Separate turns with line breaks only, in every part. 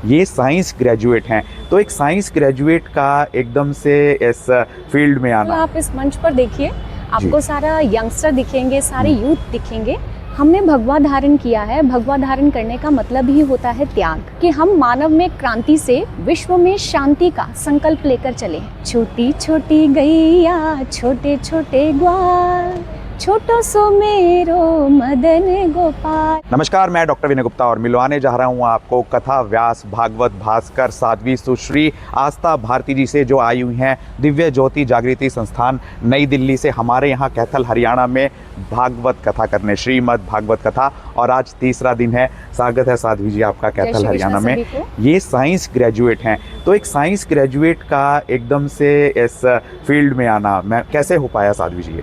ये science graduate हैं। तो एक साइंस ग्रेजुएट का एकदम से इस फील्ड में आना।
आप इस मंच पर देखिए, आपको सारा यंगस्टर दिखेंगे, सारे यूथ दिखेंगे। हमने भगवा धारण किया है। भगवा धारण करने का मतलब ही होता है त्याग, कि हम मानव में क्रांति से विश्व में शांति का संकल्प लेकर चले। छोटी छोटी गैया छोटे छोटे ग्वाल, छोटो सो मेरो मदन गोपाल।
नमस्कार, मैं डॉक्टर विनय गुप्ता और मिलवाने जा रहा हूँ आपको कथा व्यास भागवत भास्कर साध्वी सुश्री आस्था भारती जी से, जो आई हुई हैं दिव्य ज्योति जागृति संस्थान नई दिल्ली से हमारे यहाँ कैथल हरियाणा में भागवत कथा करने, श्रीमद् भागवत कथा। और आज तीसरा दिन है। स्वागत है साध्वी जी आपका कैथल हरियाणा में। ये साइंस ग्रेजुएट हैं, तो एक साइंस ग्रेजुएट का एकदम से इस फील्ड में आना मैं कैसे हो पाया साध्वी जी?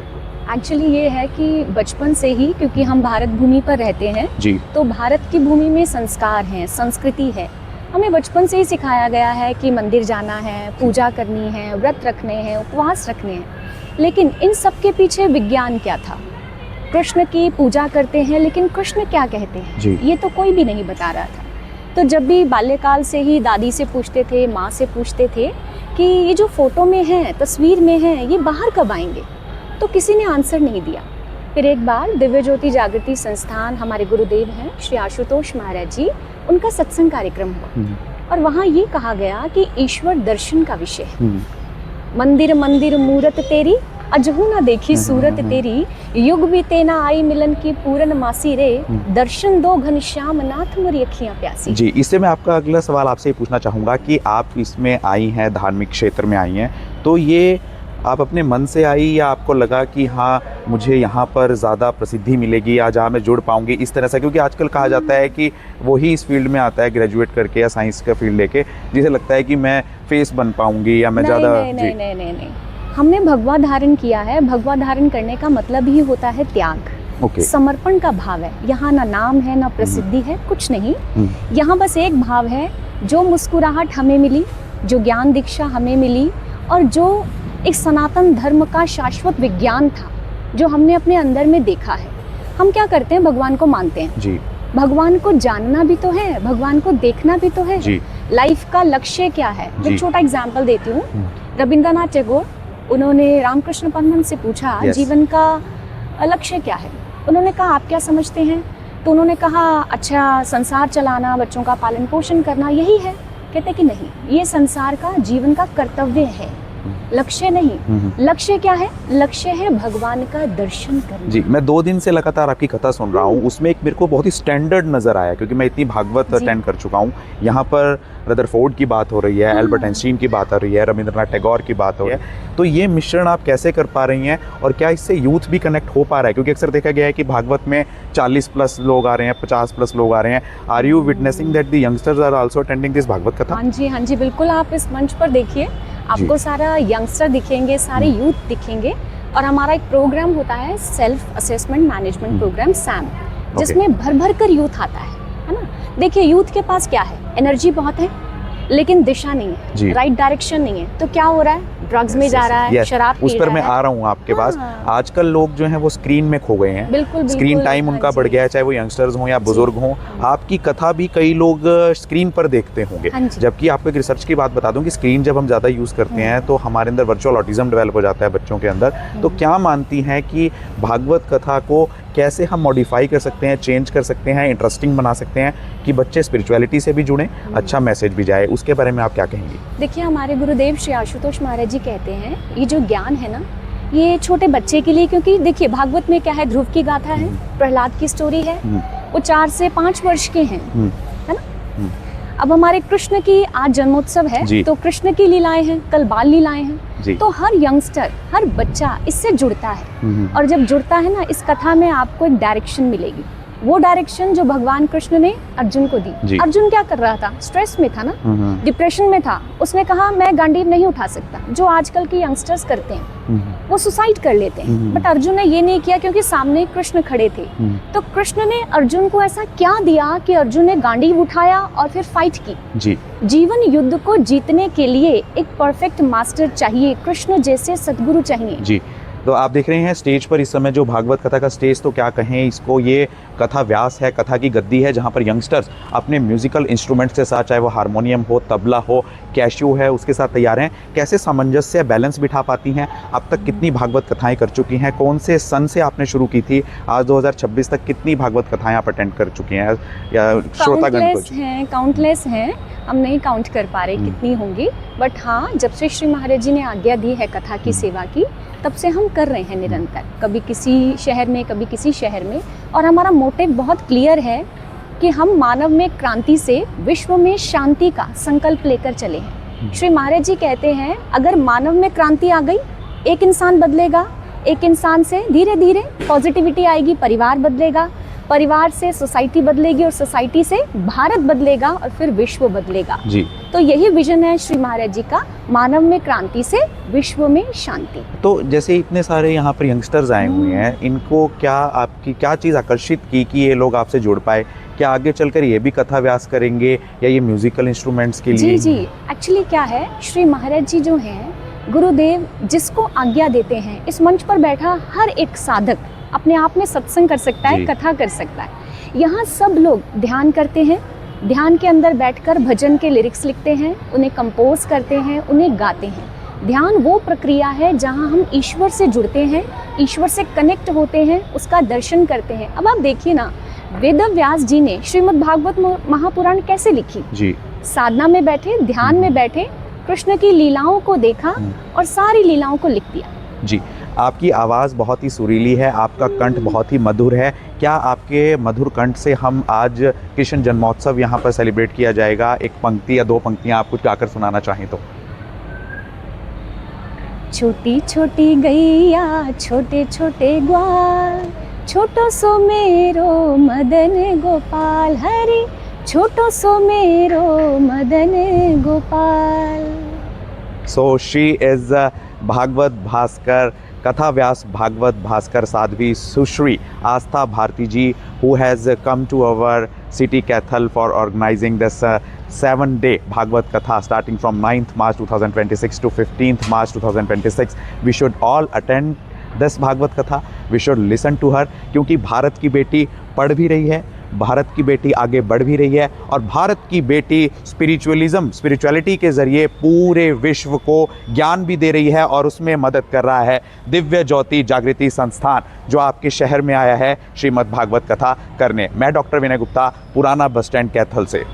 एक्चुअली ये है कि बचपन से ही, क्योंकि हम भारत भूमि पर रहते हैं
जी, तो
भारत की भूमि में संस्कार हैं, संस्कृति है। हमें बचपन से ही सिखाया गया है कि मंदिर जाना है, पूजा करनी है, व्रत रखने हैं, उपवास रखने हैं। लेकिन इन सब के पीछे विज्ञान क्या था? कृष्ण की पूजा करते हैं, लेकिन कृष्ण क्या कहते हैं
जी,
ये तो कोई भी नहीं बता रहा था। तो जब भी बाल्यकाल से ही दादी से पूछते थे, माँ से पूछते थे कि ये जो फोटो में है, तस्वीर में है, ये बाहर कब आएंगे, तो किसी ने आंसर नहीं दिया। फिर एक बार दिव्य ज्योति जागृति संस्थान, हमारे गुरुदेव हैं श्री आशुतोष महाराज जी, उनका सत्संग कार्यक्रम हुआ और वहाँ ये कहा गया कि ईश्वर दर्शन का विषय है। मंदिर मंदिर मूरत तेरी, अजहू ना देखी सूरत तेरी, युग भी तेना आई मिलन की पूरन मासी रे, दर्शन दो घनश्याम नाथ मोरी अखियां प्यासी।
जी, इससे मैं आपका अगला सवाल आपसे ये पूछना चाहूँगा कि आप इसमें आई हैं, धार्मिक क्षेत्र में आई हैं, तो ये आप अपने मन से आई या आपको लगा कि हाँ मुझे यहाँ पर ज़्यादा प्रसिद्धि मिलेगी या जहाँ मैं जुड़ पाऊँगी इस तरह से? क्योंकि आजकल कहा जाता है कि वही इस फील्ड में आता है ग्रेजुएट करके या साइंस का फील्ड लेके, जिसे लगता है कि मैं फेस बन पाऊँगी या मैं ज़्यादा।
नहीं, नहीं, नहीं, नहीं, हमने भगवा धारण किया है। भगवा धारण करने का मतलब ही होता है त्याग, समर्पण का भाव है। यहाँ ना नाम है, ना प्रसिद्धि है, कुछ नहीं। यहाँ बस एक भाव है, जो मुस्कुराहट हमें मिली, जो ज्ञान दीक्षा हमें मिली और जो एक सनातन धर्म का शाश्वत विज्ञान था जो हमने अपने अंदर में देखा है। हम क्या करते हैं, भगवान को मानते हैं
जी,
भगवान को जानना भी तो है, भगवान को देखना भी तो है
जी।
लाइफ का लक्ष्य क्या है? मैं छोटा एग्जाम्पल देती हूँ। रविंद्रनाथ टैगोर, उन्होंने रामकृष्ण परमहंस से पूछा जीवन का लक्ष्य क्या है। उन्होंने कहा आप क्या समझते हैं? तो उन्होंने कहा अच्छा संसार चलाना, बच्चों का पालन पोषण करना, यही है। कहते कि नहीं, ये संसार का जीवन का कर्तव्य है, लक्ष्य नहीं। लक्ष्य क्या है? लक्ष्य है भगवान का दर्शन करना।
जी, मैं 2 दिन से लगातार आपकी कथा सुन रहा हूँ, उसमें एक मेरे को बहुत ही स्टैंडर्ड नज़र आया, क्योंकि मैं इतनी भागवत अटेंड कर चुका हूँ। यहाँ पर रदरफोर्ड की बात हो रही है, एल्बर्ट आइंस्टीन की बात हो रही है, रविंद्रनाथ टैगोर की बात हो रही है। तो ये मिश्रण आप कैसे कर पा रही हैं और क्या इससे यूथ भी कनेक्ट हो पा रहा है? क्योंकि अक्सर देखा गया है कि भागवत में 40+ लोग आ रहे हैं, 50+ लोग आ रहे हैं। Are you witnessing that the youngsters are also attending this Bhagwat Katha?
हाँ जी, हाँ जी, बिल्कुल। आप इस मंच पर देखिए, आपको सारा यंगस्टर दिखेंगे, सारे यूथ दिखेंगे। और हमारा एक प्रोग्राम होता है self assessment management program SAM, जिसमें भर भर कर यूथ आता है ना। देखिए यूथ के पास क्या है, एनर्जी बहुत है लेकिन दिशा नहीं है, राइट डायरेक्शन नहीं है। तो क्या हो रहा है, ड्रग्स में जा रहा है, शराब पी रहा है।
उस पर मैं आ रहा हूँ आपके पास। आजकल लोग जो हैं वो स्क्रीन में खो गए हैं।
बिल्कुल,
स्क्रीन टाइम उनका बढ़ गया है, चाहे वो यंगस्टर्स हों या बुजुर्ग हों। आपकी कथा भी कई लोग स्क्रीन पर देखते होंगे, जबकि आपको एक रिसर्च की बात बता दूं कि स्क्रीन जब हम ज़्यादा यूज़ करते हैं तो हमारे अंदर वर्चुअल ऑटिज्म डेवलप हो जाता है बच्चों के अंदर। तो क्या मानती हैं कि भागवत कथा को कैसे हम मॉडिफाई कर सकते हैं, चेंज कर सकते हैं, इंटरेस्टिंग बना सकते हैं कि बच्चे स्पिरिचुअलिटी से भी जुड़ें, अच्छा मैसेज भी जाए? उसके बारे में आप क्या कहेंगी?
देखिए, हमारे गुरुदेव श्री आशुतोष महाराज जी कहते हैं ये जो ज्ञान है ना, ये छोटे बच्चे के लिए, क्योंकि देखिए भागवत में क्या है, ध्रुव की गाथा है, प्रहलाद की स्टोरी है, वो 4 से 5 वर्ष के हैं, है ना। अब हमारे कृष्ण की आज जन्मोत्सव है, तो कृष्ण की लीलाएं हैं, कल बाल लीलाएं हैं। तो हर यंगस्टर, हर बच्चा इससे जुड़ता है। और जब जुड़ता है ना, इस कथा में आपको एक डायरेक्शन मिलेगी। वो डायरेक्शन जो भगवान कृष्ण ने अर्जुन को दी। अर्जुन क्या कर रहा था? स्ट्रेस में था ना, डिप्रेशन में था। उसने कहा मैं गांडीव नहीं उठा सकता, जो आजकल के यंगस्टर्स करते हैं, वो सुसाइड कर लेते हैं। बट अर्जुन ने ये नहीं किया, क्योंकि सामने कृष्ण खड़े थे। तो कृष्ण ने अर्जुन को ऐसा क्या दिया कि अर्जुन ने गांडीव उठाया और फिर फाइट की। जीवन युद्ध को जीतने के लिए एक परफेक्ट मास्टर चाहिए, कृष्ण जैसे सद्गुरु चाहिए।
तो आप देख रहे हैं स्टेज पर इस समय जो भागवत कथा का स्टेज तो क्या कहें इसको, ये कथा व्यास है, कथा की गद्दी है, जहाँ पर यंगस्टर्स अपने म्यूजिकल इंस्ट्रूमेंट्स के साथ, चाहे वो हारमोनियम हो, तबला हो, कैशियो है, उसके साथ तैयार हैं। कैसे सामंजस्य बैलेंस बिठा पाती हैं? अब तक कितनी भागवत कथाएं कर चुकी हैं? कौन से सन से आपने शुरू की थी? आज 2026 तक कितनी भागवत कथाएं आप अटेंड कर चुकी हैं या श्रोतागण को?
काउंटलेस हैं, हम नहीं काउंट कर पा रहे कितनी होंगी, बट हाँ, जब से श्री महाराज जी ने आज्ञा दी है कथा की सेवा की, तब से हम कर रहे हैं निरंतर, कभी किसी शहर में, कभी किसी शहर में। और हमारा मोटिव बहुत क्लियर है कि हम मानव में क्रांति से विश्व में शांति का संकल्प लेकर चले हैं। श्री महाराज जी कहते हैं, अगर मानव में क्रांति आ गई, एक इंसान बदलेगा, एक इंसान से धीरे धीरे पॉजिटिविटी आएगी, परिवार बदलेगा, परिवार से सोसाइटी बदलेगी, और सोसाइटी से भारत बदलेगा, और फिर विश्व बदलेगा जी। तो यही विजन है श्री महाराज जी का, मानव में क्रांति से विश्व में शांति।
तो जैसे इतने सारे यहाँ पर यंगस्टर्स आए हुए हैं, इनको क्या आपकी क्या चीज़ आकर्षित की कि ये लोग आपसे जुड़ पाए? क्या आगे चलकर ये भी कथा व्यास करेंगे या ये म्यूजिकल इंस्ट्रूमेंट्स के लिए?
जी, एक्चुअली क्या है, श्री महाराज जी जो हैं, गुरुदेव जिसको आज्ञा देते हैं, इस मंच पर बैठा हर एक साधक अपने आप में सत्संग कर सकता है, कथा कर सकता है। यहाँ सब लोग ध्यान करते हैं, ध्यान के अंदर बैठकर भजन के लिरिक्स लिखते हैं, उन्हें कंपोज करते हैं, उन्हें गाते हैं। ध्यान वो प्रक्रिया है जहाँ हम ईश्वर से जुड़ते हैं, ईश्वर से कनेक्ट होते हैं, उसका दर्शन करते हैं। अब आप देखिए ना, वेद व्यास जी ने श्रीमद् भागवत महापुराण कैसे लिखी जी? साधना में बैठे, ध्यान में बैठे, कृष्ण की लीलाओं को देखा और सारी लीलाओं को लिख दिया
जी। आपकी आवाज़ बहुत ही सुरीली है, आपका कंठ बहुत ही मधुर है। क्या आपके मधुर कंठ से हम आज कृष्ण जन्मोत्सव यहाँ पर सेलिब्रेट किया जाएगा? एक पंक्ति या दो पंक्तियाँ आप कुछ गाकर सुनाना चाहें तो।
छोटी छोटी गैया, छोटे छोटे ग्वाल, छोटो सो मेरो मदन गोपाल, हरि छोटो सो मेरो Madan Gopal.
So she is Bhagavad Bhaskar, Katha Vyas Bhagavad Bhaskar Sadhvi Sushri Astha Bharti ji, who has come to our city Kaithal for organizing this 7-day Bhagavad Katha starting from 9th March 2026 to 15th March 2026. We should all attend this Bhagavad Katha. We should listen to her, क्योंकि भारत की बेटी पढ़ भी रही है, भारत की बेटी आगे बढ़ भी रही है, और भारत की बेटी स्पिरिचुअलिटी के ज़रिए पूरे विश्व को ज्ञान भी दे रही है, और उसमें मदद कर रहा है दिव्य ज्योति जागृति संस्थान, जो आपके शहर में आया है श्रीमद् भागवत कथा करने। मैं डॉक्टर विनय गुप्ता, पुराना बस स्टैंड कैथल से।